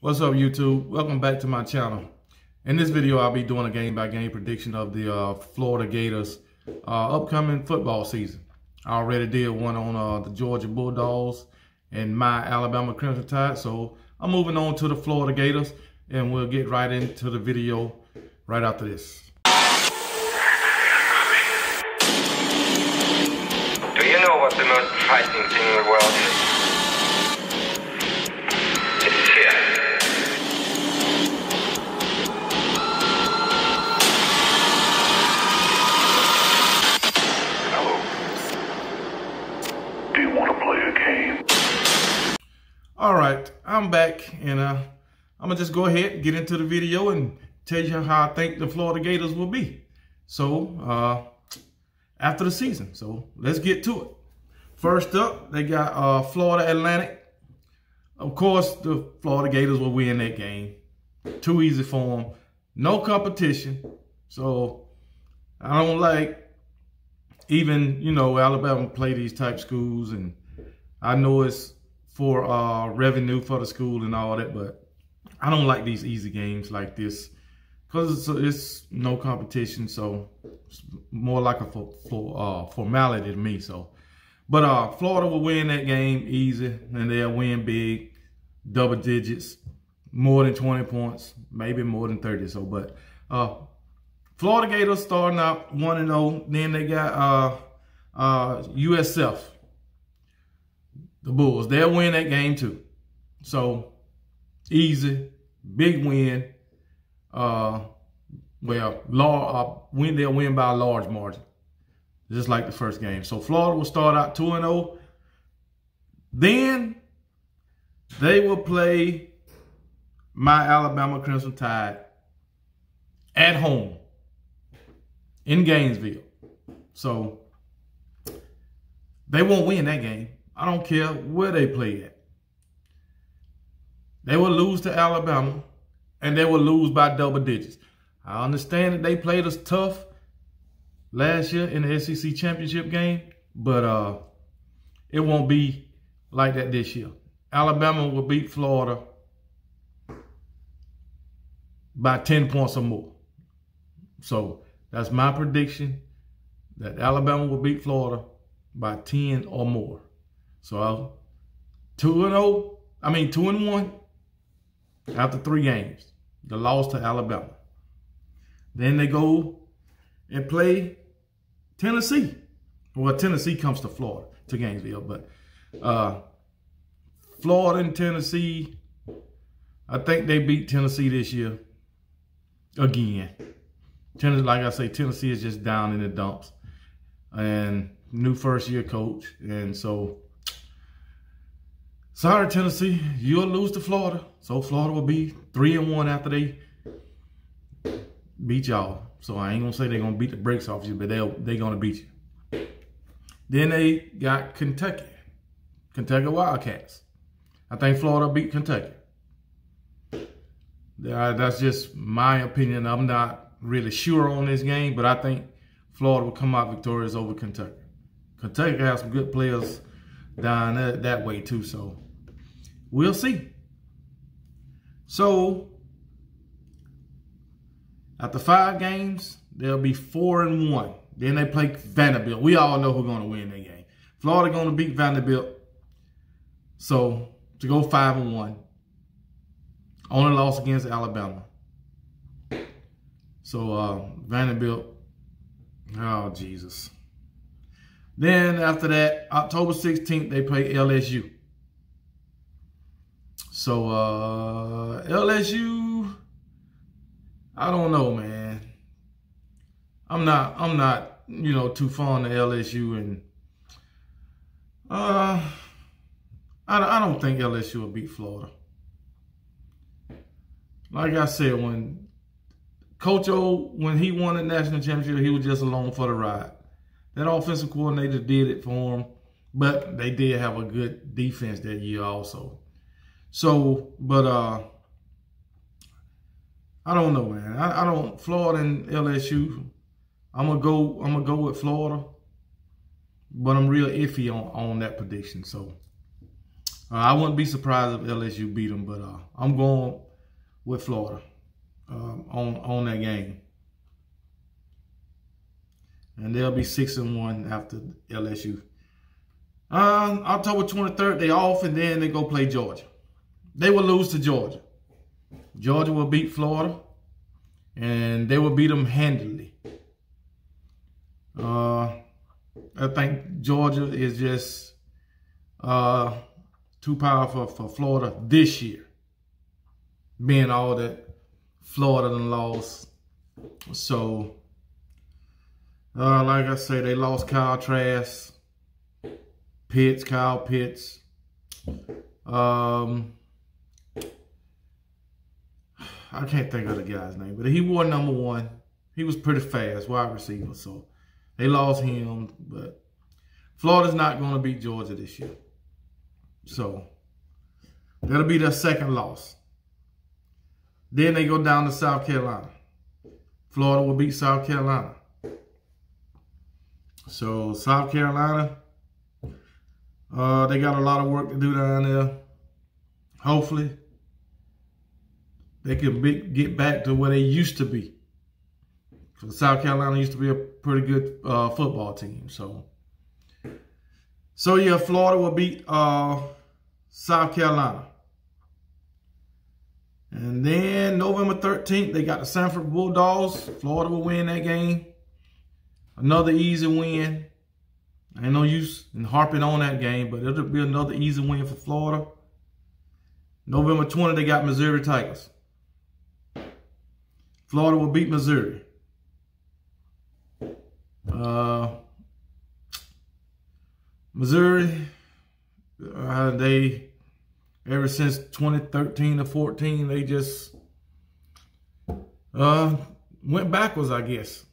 What's up, YouTube? Welcome back to my channel. In this video, I'll be doing a game-by-game prediction of the Florida Gators upcoming football season. I already did one on the Georgia Bulldogs and my Alabama Crimson Tide, so I'm moving on to the Florida Gators, and we'll get right into the video right after this. Do you know what the most frightening thing in the world is? It's fear. Hello. Do you want to play a game? All right, I'm back, and I'm gonna just go ahead and get into the video and tell you how I think the Florida Gators will be. So, after the season. So let's get to it. First up, they got Florida Atlantic. Of course, the Florida Gators will win that game. Too easy for them. No competition. So I don't like even, Alabama play these type schools, and I know it's for revenue for the school and all that, but I don't like these easy games like this because it's no competition. So it's more like a formality to me. So, but Florida will win that game easy, and they'll win big, double digits, more than 20 points, maybe more than 30. So, but Florida Gators starting out 1-0. Then they got USF, the Bulls. They'll win that game too. So easy, big win. They'll win by a large margin, just like the first game. So Florida will start out 2-0. Then they will play my Alabama Crimson Tide at home in Gainesville. So they won't win that game. I don't care where they play at. They will lose to Alabama, and they will lose by double digits. I understand that they played us tough last year in the SEC championship game, but it won't be like that this year. Alabama will beat Florida by 10 points or more. So that's my prediction, that Alabama will beat Florida by 10 or more. So 2-1 after 3 games. The loss to Alabama. Then they go and play Tennessee. Well, Tennessee comes to Florida, to Gainesville, but Florida and Tennessee, I think they beat Tennessee this year again. Tennessee, like I say, Tennessee is just down in the dumps, and new first-year coach, and so sorry, Tennessee, you'll lose to Florida. So Florida will be 3-1 after they beat y'all. So I ain't gonna say they're gonna beat the brakes off you, but they're gonna beat you. Then they got Kentucky Wildcats. I think Florida beat Kentucky. That's just my opinion. I'm not really sure on this game, but I think Florida will come out victorious over Kentucky. Kentucky has some good players down that way too, so we'll see. So after 5 games, they'll be 4-1. Then they play Vanderbilt. We all know who's going to win that game. Florida going to beat Vanderbilt. So to go 5-1. Only loss against Alabama. So Vanderbilt, oh Jesus. Then after that, October 16th, they play LSU. So LSU, I don't know, man. I'm not, too fond of LSU, and I don't think LSU will beat Florida. Like I said, when Coach O, when he won the national championship, he was just along for the ride. That offensive coordinator did it for him, but they did have a good defense that year also. So, but I don't know, man. I don't, Florida and LSU, I'm gonna go with Florida, but I'm real iffy on that prediction. So I wouldn't be surprised if LSU beat them, but I'm going with Florida on that game. And they'll be 6-1 after LSU. October 23rd, they off, and then they go play Georgia. They will lose to Georgia. Georgia will beat Florida, and they will beat them handily. I think Georgia is just too powerful for Florida this year, being all that Florida done lost. So, like I say, they lost Kyle Trask, Kyle Pitts. I can't think of the guy's name, but he wore number 1. He was pretty fast, wide receiver. So they lost him, but Florida's not going to beat Georgia this year. So that'll be their second loss. Then they go down to South Carolina. Florida will beat South Carolina. So South Carolina, they got a lot of work to do down there. Hopefully, they can get back to where they used to be. So South Carolina used to be a pretty good football team. So yeah, Florida will beat South Carolina. And then November 13th, they got the Sanford Bulldogs. Florida will win that game. Another easy win. Ain't no use in harping on that game, but it'll be another easy win for Florida. November 20th, they got Missouri Tigers. Florida will beat Missouri. Missouri, they, ever since 2013 to 14, they just went backwards, I guess.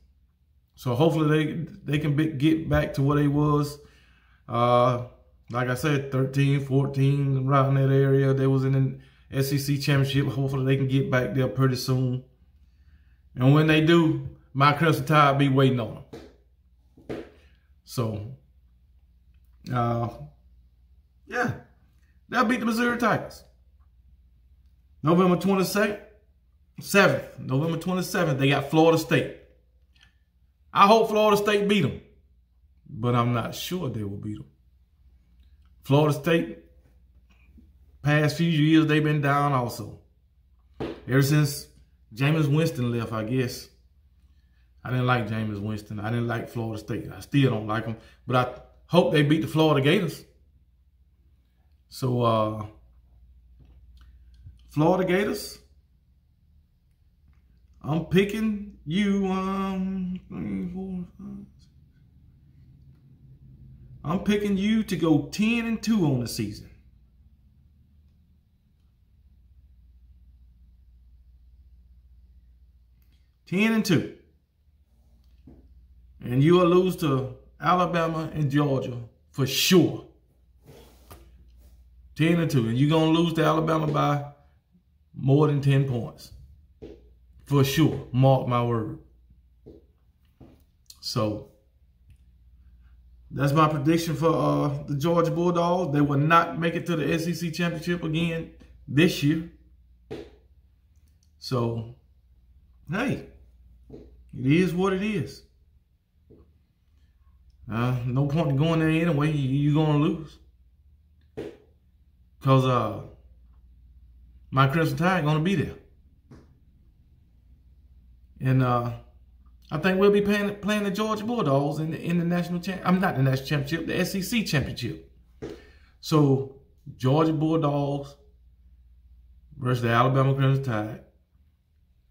So hopefully they can get back to what they was. Like I said, 13, 14, around that area. They was in the SEC championship. Hopefully they can get back there pretty soon. And when they do, my Crimson Tide be waiting on them. So, yeah, they'll beat the Missouri Tigers. November 27th, they got Florida State. I hope Florida State beat them, but I'm not sure they will beat them. Florida State, past few years, they've been down also. Ever since Jameis Winston left, I guess. I didn't like Jameis Winston. I didn't like Florida State. I still don't like them. But I hope they beat the Florida Gators. So, Florida Gators, I'm picking you. 3, 4, 5. I'm picking you to go 10-2 on the season. (10-2). And you will lose to Alabama and Georgia for sure. 10-2. And you're going to lose to Alabama by more than 10 points. For sure. Mark my word. So, that's my prediction for the Georgia Bulldogs. They will not make it to the SEC championship again this year. So, hey, it is what it is. No point in going there anyway. You're going to lose. Because my Crimson Tide going to be there. And I think we'll be playing the Georgia Bulldogs in the national championship. I'm not the national championship, the SEC championship. So, Georgia Bulldogs versus the Alabama Crimson Tide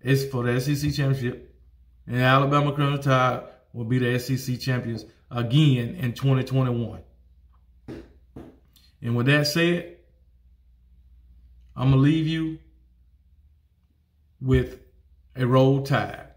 is for the SEC championship. And Alabama Crimson Tide will be the SEC champions again in 2021. And with that said, I'm going to leave you with a Roll Tide.